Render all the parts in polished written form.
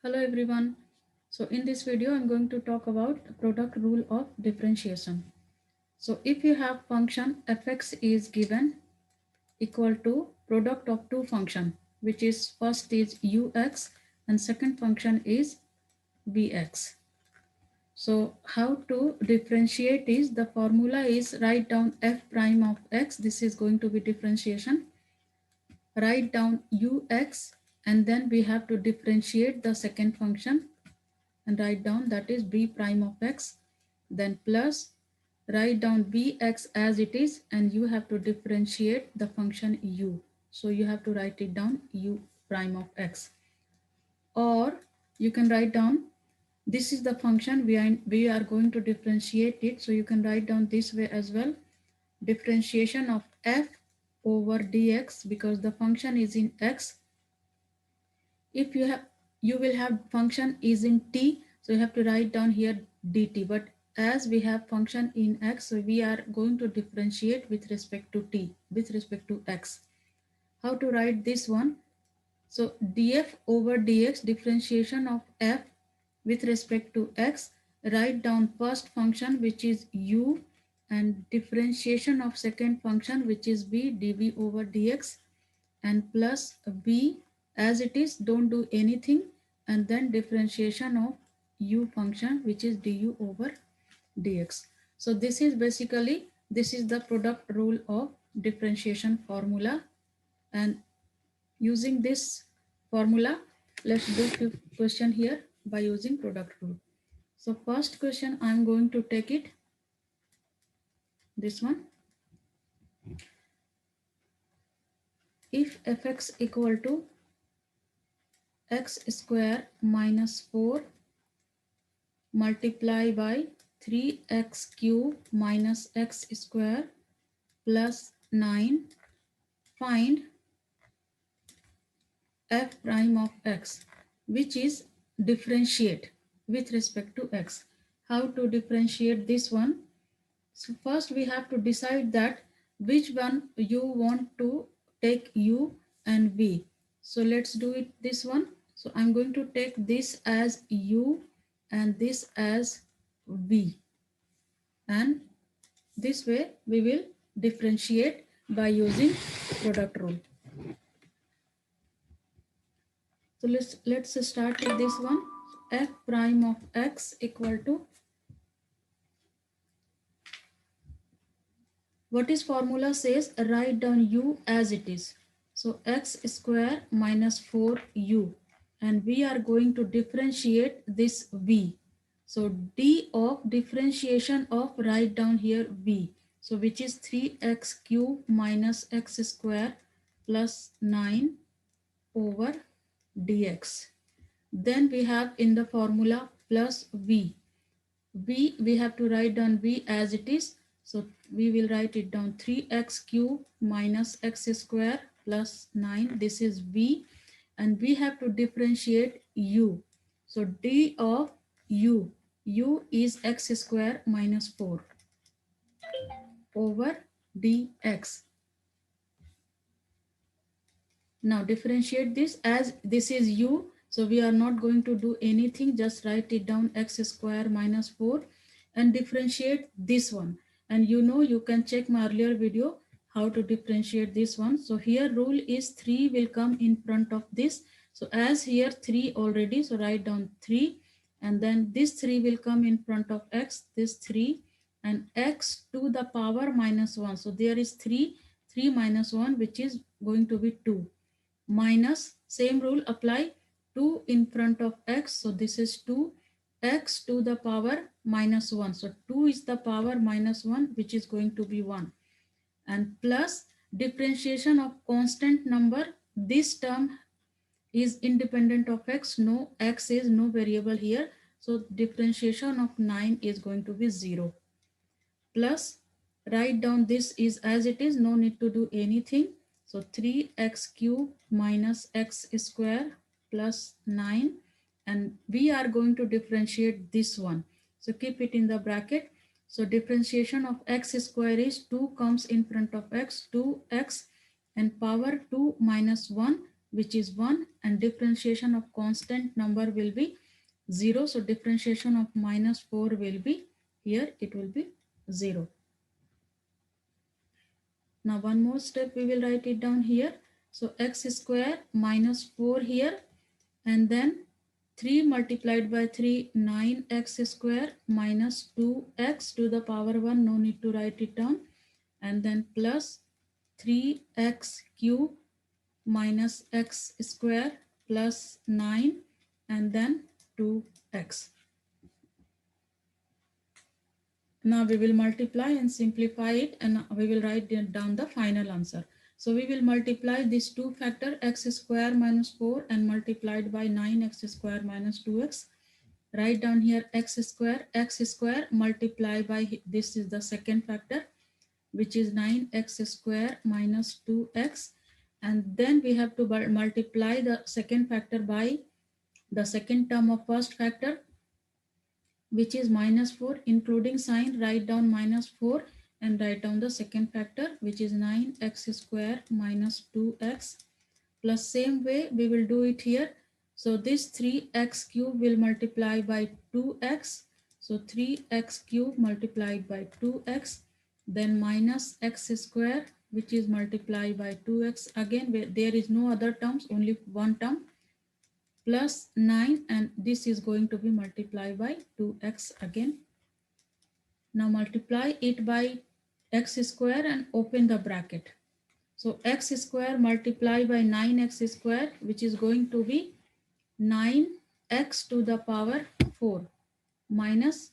Hello everyone. So in this video I'm going to talk about product rule of differentiation. So if you have function fx is given equal to product of two function, which is first is ux and second function is vx. So how to differentiate is the formula is write down f prime of x. This is going to be differentiation. Write down ux and then we have to differentiate the second function and write down that is b prime of x, then plus write down bx as it is and you have to differentiate the function u. So you have to write it down u prime of x, or you can write down this is the function we are going to differentiate it. So you can write down this way as well, differentiation of f over dx, because the function is in x. If you will have function is in t, so you have to write down here dt, but as we have function in x, so we are going to differentiate with respect to t, with respect to x. How to write this one? So df over dx, differentiation of f with respect to x, write down first function which is u and differentiation of second function which is b dv over dx, and plus b as it is, don't do anything, and then differentiation of u function which is du over dx. So this is basically, this is the product rule of differentiation formula, and using this formula let's do few question here by using product rule. So first question I'm going to take it, this one. If fx equal to x square minus 4 multiply by 3x cube minus x square plus 9, find f prime of x, which is differentiate with respect to x. How to differentiate this one? So first we have to decide that which one you want to take u and v. So let's do it this one. So I'm going to take this as u and this as v, and this way we will differentiate by using product rule. So let's start with this one. F prime of x equal to, what is formula says, write down u as it is. So x square minus 4u, and we are going to differentiate this v. So d of differentiation of, write down here v, so which is 3x cube minus x square plus 9 over dx. Then we have in the formula plus v. We have to write down v as it is. So we will write it down 3x cube minus x square plus 9. This is v, and we have to differentiate u. So d of u, u is x square minus 4 over dx. Now differentiate this, as this is u, so we are not going to do anything, just write it down x square minus 4 and differentiate this one. And you know, you can check my earlier video how to differentiate this one. So here rule is 3 will come in front of this. So as here 3 already, so write down 3, and then this 3 will come in front of x, this 3, and x to the power minus 1. So there is 3 minus 1, which is going to be 2, minus, same rule apply, 2 in front of x, so this is 2, x to the power minus 1, so 2 is the power minus 1, which is going to be 1, and plus differentiation of constant number. This term is independent of x, no x is no variable here, so differentiation of 9 is going to be 0, plus write down this is as it is, no need to do anything. So 3x cube minus x square plus 9, and we are going to differentiate this one. So keep it in the bracket. So differentiation of x square is 2 comes in front of x, 2x, and power 2 minus 1, which is 1, and differentiation of constant number will be 0. So differentiation of minus 4 will be, here it will be 0. Now one more step, we will write it down here. So x square minus 4 here, and then 3 multiplied by 3, 9x square minus 2x to the power 1, no need to write it down, and then plus 3x cube minus x square plus 9, and then 2x. Now we will multiply and simplify it, and we will write down the final answer. So we will multiply this 2 factor x square minus 4 and multiplied by 9x square minus 2x. Write down here x square multiply by, this is the second factor, which is 9x square minus 2x. And then we have to multiply the second factor by the second term of first factor, which is minus 4, including sign, write down minus 4 and write down the second factor, which is 9x square minus 2x, plus same way we will do it here. So this 3x cube will multiply by 2x. So 3x cube multiplied by 2x, then minus x square, which is multiplied by 2x. Again, there is no other terms, only one term, plus 9, and this is going to be multiplied by 2x again. Now multiply it by x square and open the bracket. So x square multiplied by 9x square, which is going to be 9x to the power 4 minus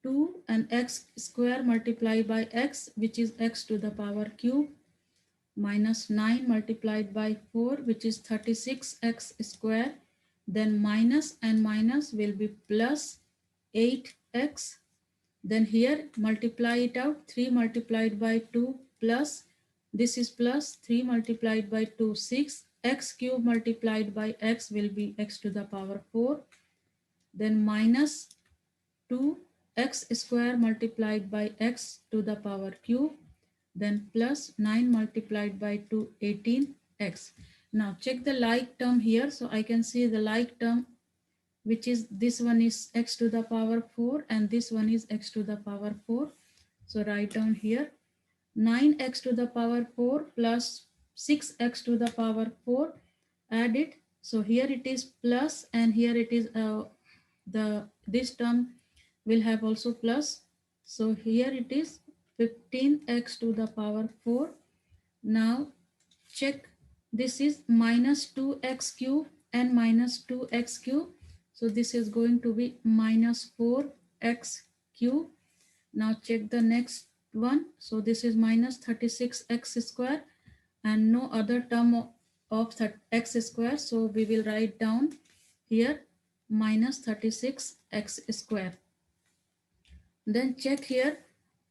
2, and x square multiplied by x, which is x to the power cube, minus 9 multiplied by 4, which is 36x square, then minus and minus will be plus 8x, then here multiply it out, 3 multiplied by 2 plus, this is plus 3 multiplied by 2, 6, x cube multiplied by x will be x to the power 4, then minus 2x square multiplied by x to the power cube, then plus 9 multiplied by 2, 18x. Now check the like term here. So I can see the like term, which is this one is x to the power 4 and this one is x to the power 4. So write down here 9x to the power 4 plus 6x to the power 4, add it. So here it is plus, and here it is this term will have also plus. So here it is 15x to the power 4. Now check, this is minus 2x cube and minus 2x cube. So this is going to be minus 4x cube. Now check the next one. So this is minus 36x square and no other term of x square. So we will write down here minus 36x square. Then check here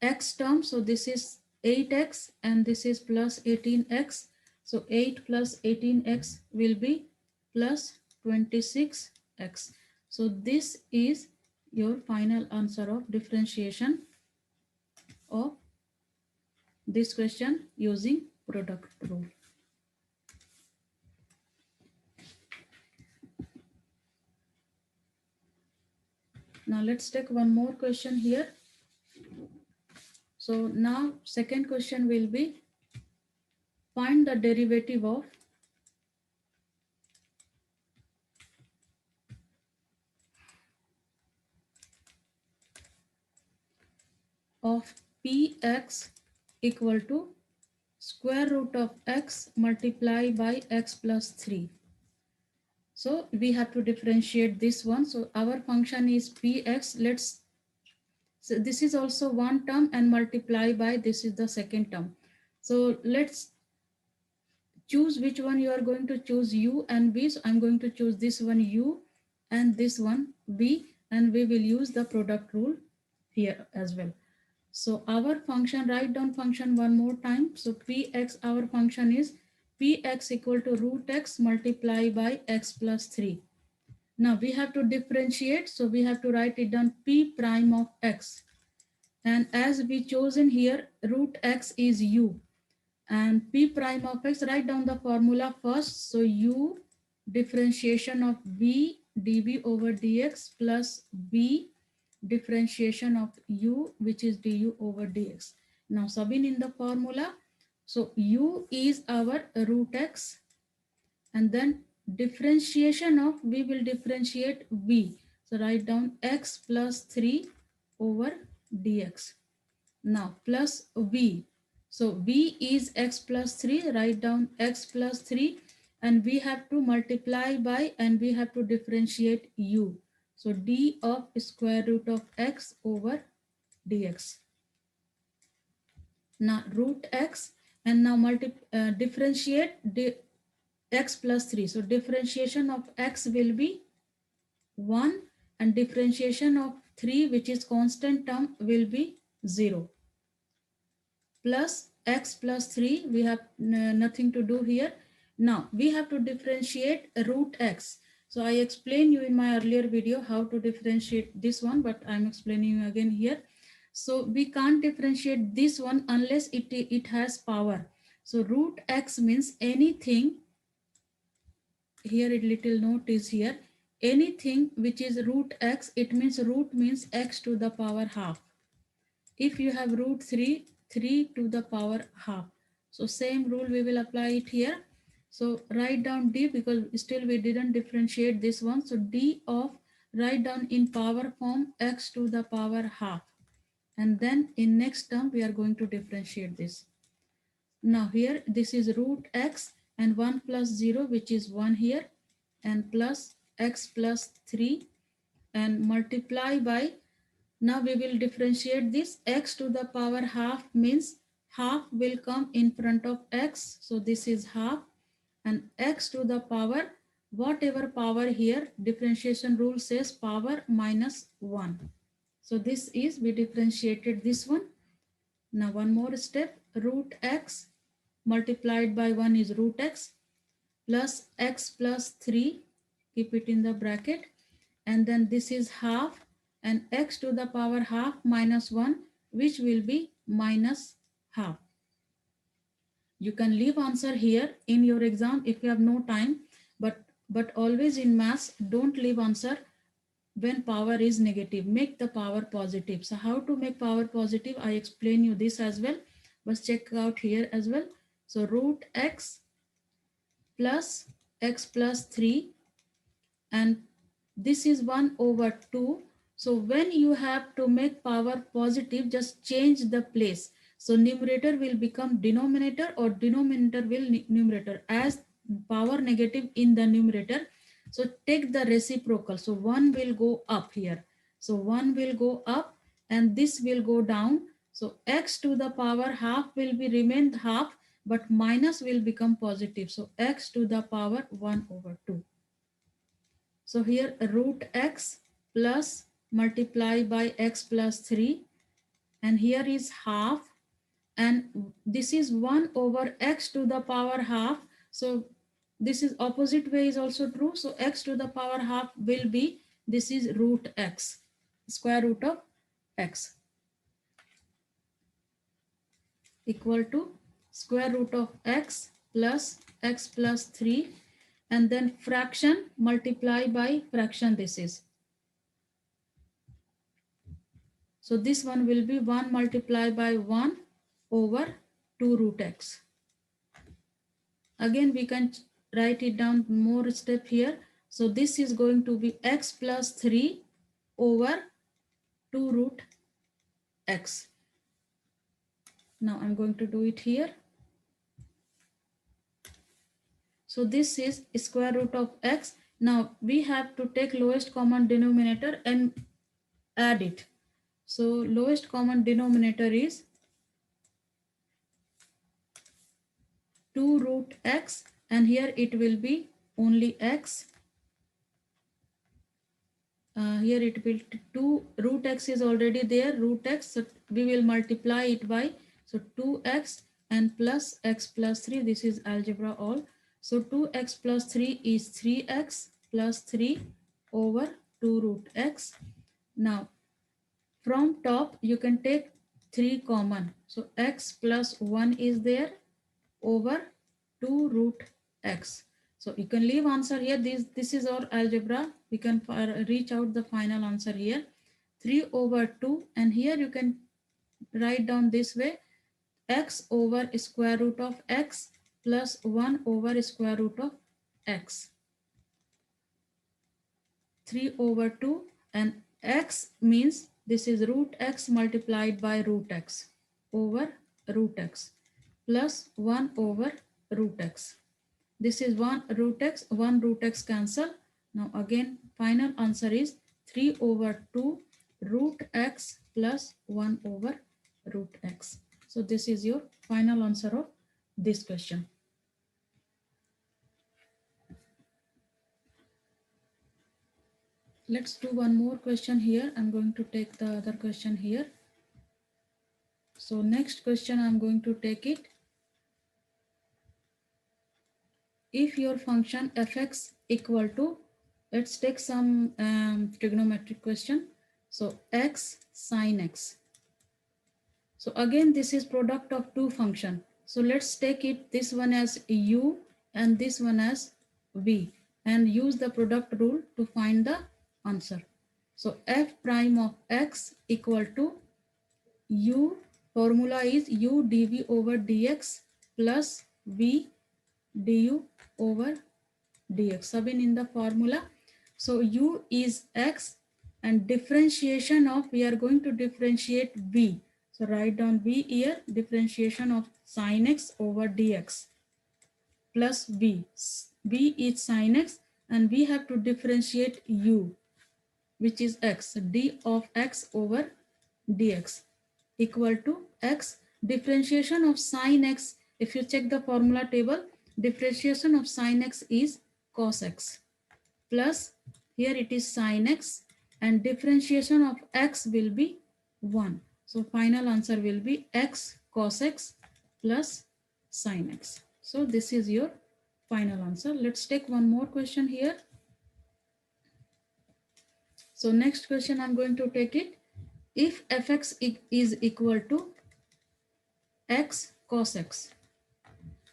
x term. So this is 8x and this is plus 18x. So 8 plus 18x will be plus 26x. So this is your final answer of differentiation of this question using product rule. Now let's take one more question here. So now second question will be, find the derivative of px equal to square root of x multiplied by x plus 3. So we have to differentiate this one. So our function is px. So this is also one term and multiply by, this is the second term. So let's choose which one you are going to choose, u and v. So I'm going to choose this one u and this one v, and we will use the product rule here as well. So our function, write down function one more time. So px, our function is px equal to root x multiply by x plus 3. Now we have to differentiate. So we have to write it down p prime of x. And as we chosen here, root x is u. and p prime of x, write down the formula first. So u differentiation of b dv over dx plus b differentiation of u, which is du over dx. Now sub in the formula. So u is our root x, and then differentiation of, we will differentiate v. So write down x plus 3 over dx. Now plus v. So v is x plus 3, write down x plus 3, and we have to multiply by, and we have to differentiate u. So d of square root of x over dx. Now root x, and now differentiate x plus 3. So differentiation of x will be 1, and differentiation of 3, which is constant term, will be 0. Plus x plus 3, we have nothing to do here. Now we have to differentiate root x. So I explained you in my earlier video how to differentiate this one, but I'm explaining you again here. So we can't differentiate this one unless it has power. So root x means anything, here a little note is here, anything which is root x, it means root means x to the power half. If you have root 3, 3 to the power half. So same rule we will apply it here. So write down d, because still we didn't differentiate this one. So d of, write down in power form, x to the power half. And then in next term we are going to differentiate this. Now here this is root x and 1 plus 0, which is 1 here, and plus x plus 3, and multiply by, now we will differentiate this. X to the power half means half will come in front of x. So this is half, and x to the power, whatever power here, differentiation rule says power minus 1. So this is, we differentiated this one. Now one more step, root x multiplied by 1 is root x plus x plus 3, keep it in the bracket, and then this is half, and x to the power half minus 1, which will be minus half. You can leave answer here in your exam if you have no time, but always in maths, don't leave answer when power is negative, make the power positive. So how to make power positive, I explain you this as well, but check out here as well. So root x plus x plus 3, and this is 1 over 2. So when you have to make power positive, just change the place. So numerator will become denominator, or denominator will numerator, as power negative in the numerator. So take the reciprocal. So 1 will go up here. So 1 will go up and this will go down. So x to the power half will be remain half, but minus will become positive. So x to the power 1 over 2. So here root x plus multiply by x plus 3, and here is half, and this is 1 over x to the power half. So this is opposite way is also true. So x to the power half will be, this is root x, square root of x, equal to square root of x plus 3, and then fraction multiply by fraction, this is. So this one will be 1 multiplied by 1 over 2 root x. Again we can write it down more step here. So this is going to be x plus 3 over 2 root x. Now I'm going to do it here. So this is square root of x. Now we have to take lowest common denominator and add it. So lowest common denominator is 2 root x, and here it will be only x. Here it will 2 root x is already there, root x, so we will multiply it by, so 2x and plus x plus 3, this is algebra all. So 2x plus 3 is 3x plus 3 over 2 root x. Now from top you can take 3 common, so x plus 1 is there, over 2 root x. So you can leave answer here. This is our algebra. We can reach out the final answer here. 3 over 2, and here you can write down this way: x over square root of x plus 1 over square root of x. 3 over 2, and x means this is root x multiplied by root x over root x plus 1 over root x. This is 1 root x cancel. Now again final answer is 3 over 2 root x plus 1 over root x. So this is your final answer of this question. Let's do one more question here. I'm going to take the other question here. So next question, I'm going to take it. If your function fx equal to, let's take some trigonometric question. So x sine x. So again, this is product of two function. So let's take it this one as u and this one as v, and use the product rule to find the answer. So f prime of x equal to u, formula is u dv over dx plus v du over dx. Subin in the formula. So u is x, and differentiation of, we are going to differentiate v. So write down v here, differentiation of sin x over dx plus v. v is sin x, and we have to differentiate u, which is x, d of x over dx equal to x, differentiation of sin x. If you check the formula table, differentiation of sin x is cos x, plus here it is sin x, and differentiation of x will be 1. So final answer will be x cos x plus sin x. So this is your final answer. Let's take one more question here. So next question, I'm going to take it. If fx is equal to x cos x.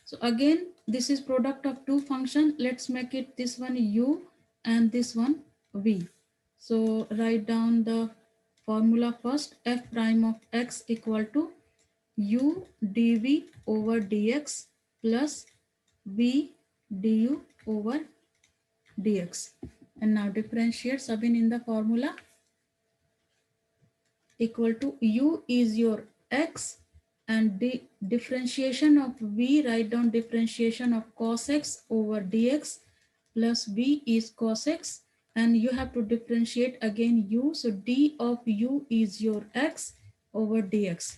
So again, this is product of two function. Let's make it this one u and this one v. So write down the formula first. F prime of x equal to u dv over dx plus v du over dx. And now differentiate, sub in the formula. Equal to u is your x, and the differentiation of v, write down differentiation of cos x over dx plus v is cos x, and you have to differentiate again u. So d of u is your x over dx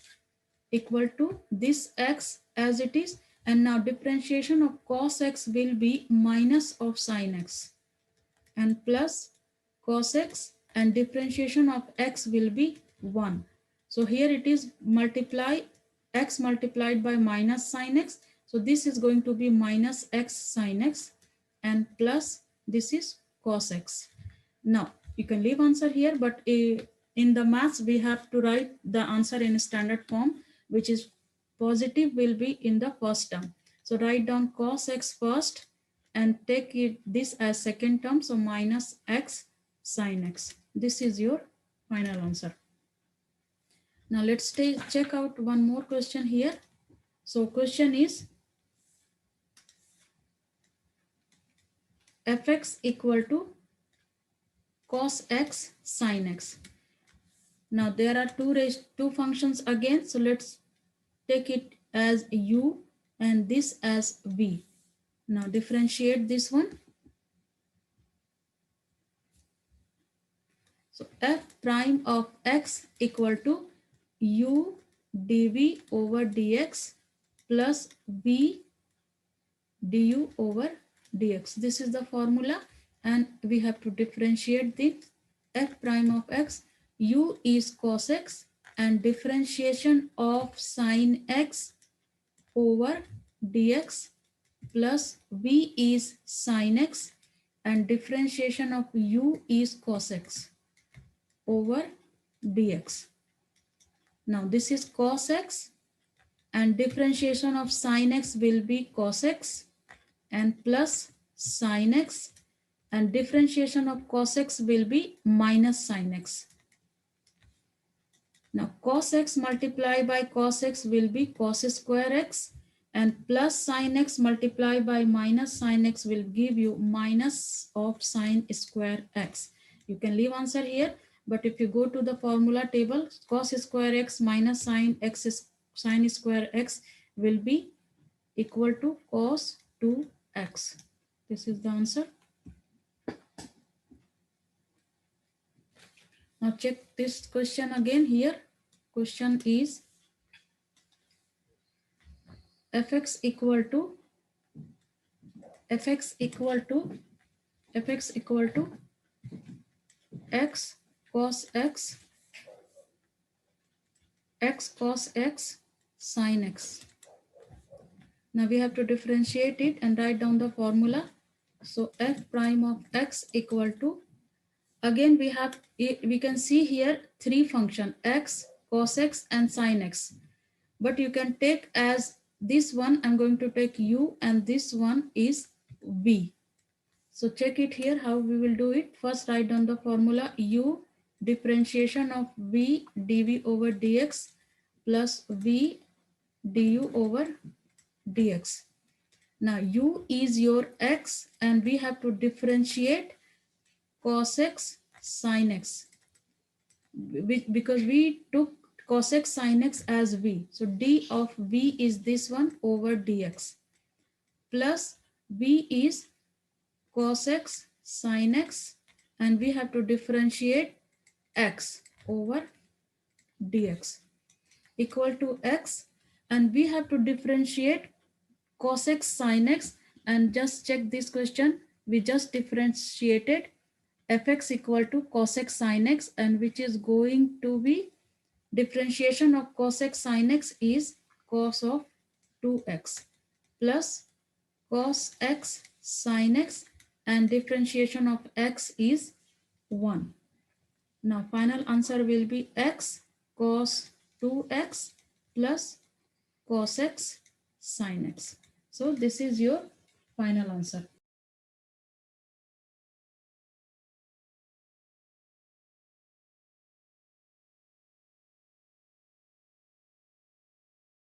equal to this x as it is, and now differentiation of cos x will be minus of sin x and plus cos x, and differentiation of x will be 1. So here it is multiply x multiplied by minus sin x. So this is going to be minus x sin x, and plus this is cos x. Now you can leave answer here, but in the maths we have to write the answer in standard form, which is positive will be in the first term. So write down cos x first and take it this as second term. So minus x sin x. This is your final answer. Now let's check out one more question here. So question is fx equal to cos x sin x. Now there are two functions again. So let's take it as u and this as v. Now differentiate this one. So f prime of x equal to u dv over dx plus v du over dx. This is the formula, and we have to differentiate the f prime of x. U is cos x, and differentiation of sin x over dx plus v is sin x, and differentiation of u is cos x over dx. Now this is cos x, and differentiation of sin x will be cos x and plus sin x, and differentiation of cos x will be minus sin x. Now cos x multiplied by cos x will be cos square x, and plus sin x multiplied by minus sin x will give you minus of sin square x. You can leave answer here, but if you go to the formula table, cos square x minus sin square x will be equal to cos 2x. This is the answer. Now check this question again here. Question is fx equal to fx equal to fx equal to x cos x x cos x sin x. Now we have to differentiate it and write down the formula. So f prime of x equal to, again we can see here three function x, cos x and sin x, but you can take as this one, I'm going to take u, and this one is v. So check it here how we will do it. First write down the formula u differentiation of v dv over dx plus v du over dx. Now u is your x and we have to differentiate cos x sin x because we took cos x sin x as v. So d of v is this one over dx plus v is cos x sin x, and we have to differentiate x over dx equal to x, and we have to differentiate cos x sin x, and just check this question, we just differentiated fx equal to cos x sin x, and which is going to be differentiation of cos x sin x is cos of 2x plus cos x sin x, and differentiation of x is 1. Now final answer will be x cos 2x plus cos x sin x. So this is your final answer.